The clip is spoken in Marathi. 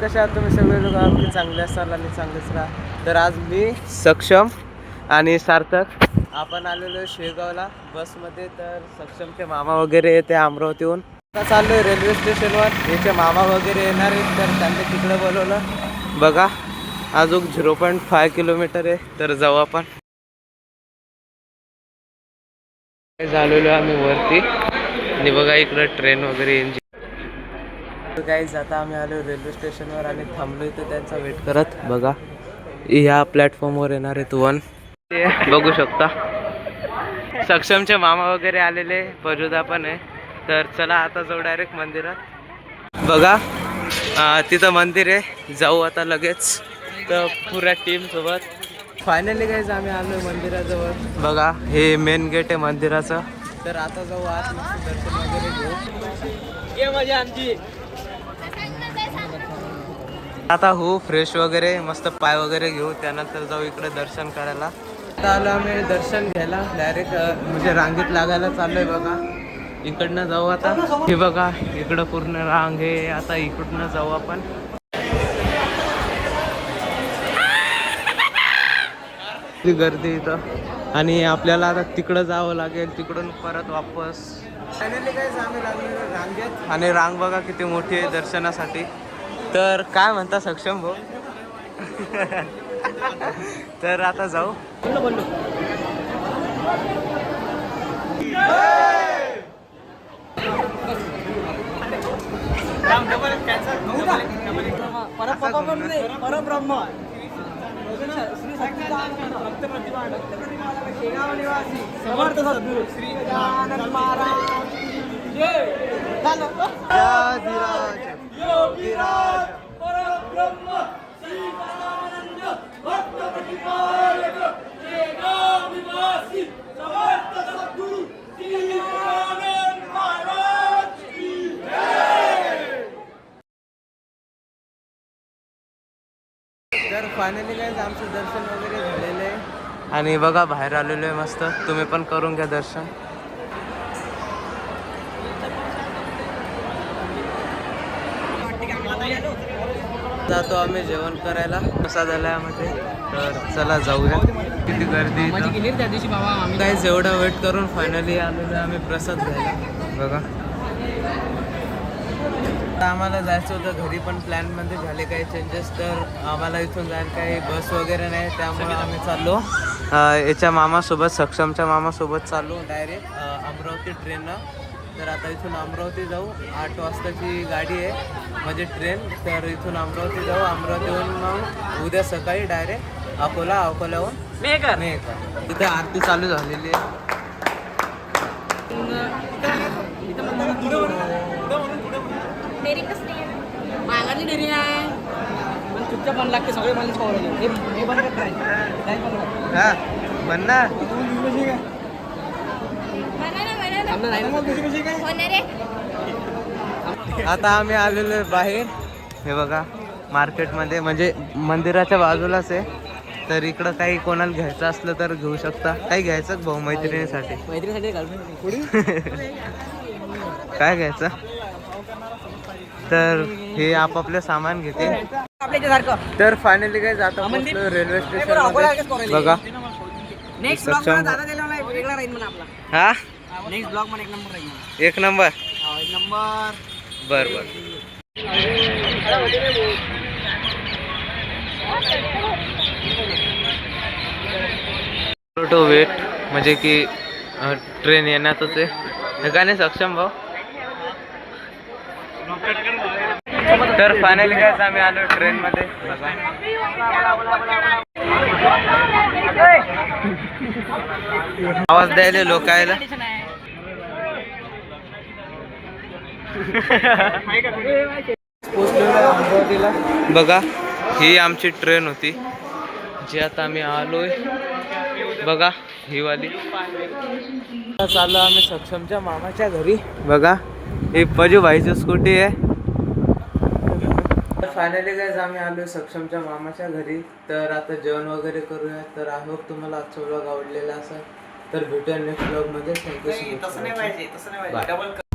कशा आहात तुम्ही सगळे लोक? आम्ही चांगले असाल आणि चांगलेच राहा. तर आज मी सक्षम आणि सार्थक आपण आलेलो शेगावला बसमध्ये. तर सक्षमचे मामा वगैरे येते अमरावतीहून. आता चाललोय रेल्वे स्टेशनवर. याचे मामा वगैरे येणार आहेत तर त्यांनी तिकडे बोलवलं. बघा अजून 0.5 किलोमीटर आहे तर जाऊ आपण. झालेलो आम्ही वरती आणि बघा इकडं ट्रेन वगैरे इंजिन. गाईज आता आम्ही आलो रेल्वे स्टेशनवर आणि थांबलो इथे त्यांचा वेट करत. बघा ह्या प्लॅटफॉर्मवर येणार आहेत 1 ते बघू शकता. सक्षमचे मामा वगैरे आलेले, परुदा पण आहे. तर चला आता जाऊ डायरेक्ट मंदिरात. बघा तिथं मंदिर आहे, जाऊ आता लगेच तर पुऱ्या टीम सोबत. फायनली गाईज आम्ही आलो मंदिराजवळ. बघा हे मेन गेट आहे मंदिराचं. तर आता जाऊ आत, मस्त दर्शन वगैरे घेऊ. ये मजा आमची. आता हो फ्रेश वगैरे मस्त पाय वगैरे घेऊ, त्यानंतर जाऊ इकडे दर्शन करायला. आता आलो आम्ही दर्शन घ्यायला डायरेक्ट, म्हणजे रांगेत लागायला चाललोय. बघा इकडनं जाऊ आता. हे बघा इकडं पूर्ण रांग आहे. आता इकडनं जाऊ आपण. गर्दी इथं आणि आपल्याला आता तिकडं जावं लागेल, तिकडून परत वापस. फायनली काय आम्ही लागलेलो रांगेत आणि रांग बघा किती मोठी आहे दर्शनासाठी. तर काय म्हणता सक्षम भाऊ? तर आता जाऊ. परब्रह्म श्री सच्चिदानंद भक्त प्रतिभा शेगाव निवासी समर्थ सद्गुरू श्री गजानन महाराज जय. योगीराज परब्रह्म श्री सच्चिदानंद भक्त प्रतिभा शेगाव निवासी समर्थ सद्गुरू श्री गजानन महाराज की जय. तर फायनली काय आमचं दर्शन वगैरे झालेलं आहे आणि बघा बाहेर आलेलो आहे मस्त. तुम्ही पण करून घ्या दर्शन. जातो आम्ही जेवण करायला प्रसादालयामध्ये. तर चला जाऊया. किती गर्दी काहीच एवढा वेट करून फायनली आलेलो आम्ही प्रसाद घ्यायला. बघा आम्हाला जायचं होतं घरी, पण प्लॅनमध्ये झाले काही चेंजेस. तर आम्हाला इथून जायला काही बस वगैरे नाही, त्यामुळे आम्ही चाललो याच्या मामासोबत, सक्षमच्या मामासोबत चाललो डायरेक्ट अमरावती ट्रेननं. तर आता इथून अमरावती जाऊ. 8 वाजताची गाडी आहे म्हणजे ट्रेन. तर इथून अमरावती जाऊ. अमरावतीहून मग उद्या सकाळी डायरेक्ट अकोला. अकोल्याहून मेहकर. तिथे आरती चालू झालेली आहे. मागाची डेअरिंग आहे पण चुपचाप मन लागते. सगळे माणूस हे बनत नाही. हा म्हण ना. आता आम्ही आलेलो आहे बाहेर. हे बघा मार्केटमध्ये, म्हणजे मंदिराच्या बाजूलाच आहे. तर इकडं काही कोणाला घ्यायचं असलं तर घेऊ शकता. काही घ्यायचं भाऊ मैत्रिणीसाठी? काय घ्यायचं? तर हे आपापले सामान घेते. तर फायनली काय जाता पोहोचलो रेल्वे स्टेशन. बघा नेक्स्ट ब्लॉग मध्ये दादा दिला नाही वेगळा राहील म्हणा आपला. हा नेक्स्ट ब्लॉग मध्ये 1 नंबर राहील. 1 नंबर. 1 नंबर. बर. टू वेट म्हणजे की ट्रेन येण्यातच आहे का नाही सक्षम भाऊ? तर फायनली काय आम्ही आलो ट्रेन मध्ये. आवाज द्यायला लोक यायला. अमरावतीला. बघा ही आमची ट्रेन होती जी आता आम्ही आलोय. बघा ही वाली. चाललो आम्ही सक्षमच्या मामाच्या घरी. बघा ही पजू भाईची स्कूटी आहे. फायनली गाइस आम्ही आलो सक्षमच्या मामाच्या घरी. तर आता जेवण वगैरे करूया. तर आय होप तुम्हाला आजचा व्लॉग आवडलेला असेल. तर भेटूया नेक्स्ट व्लॉग मध्ये. Thank you so much.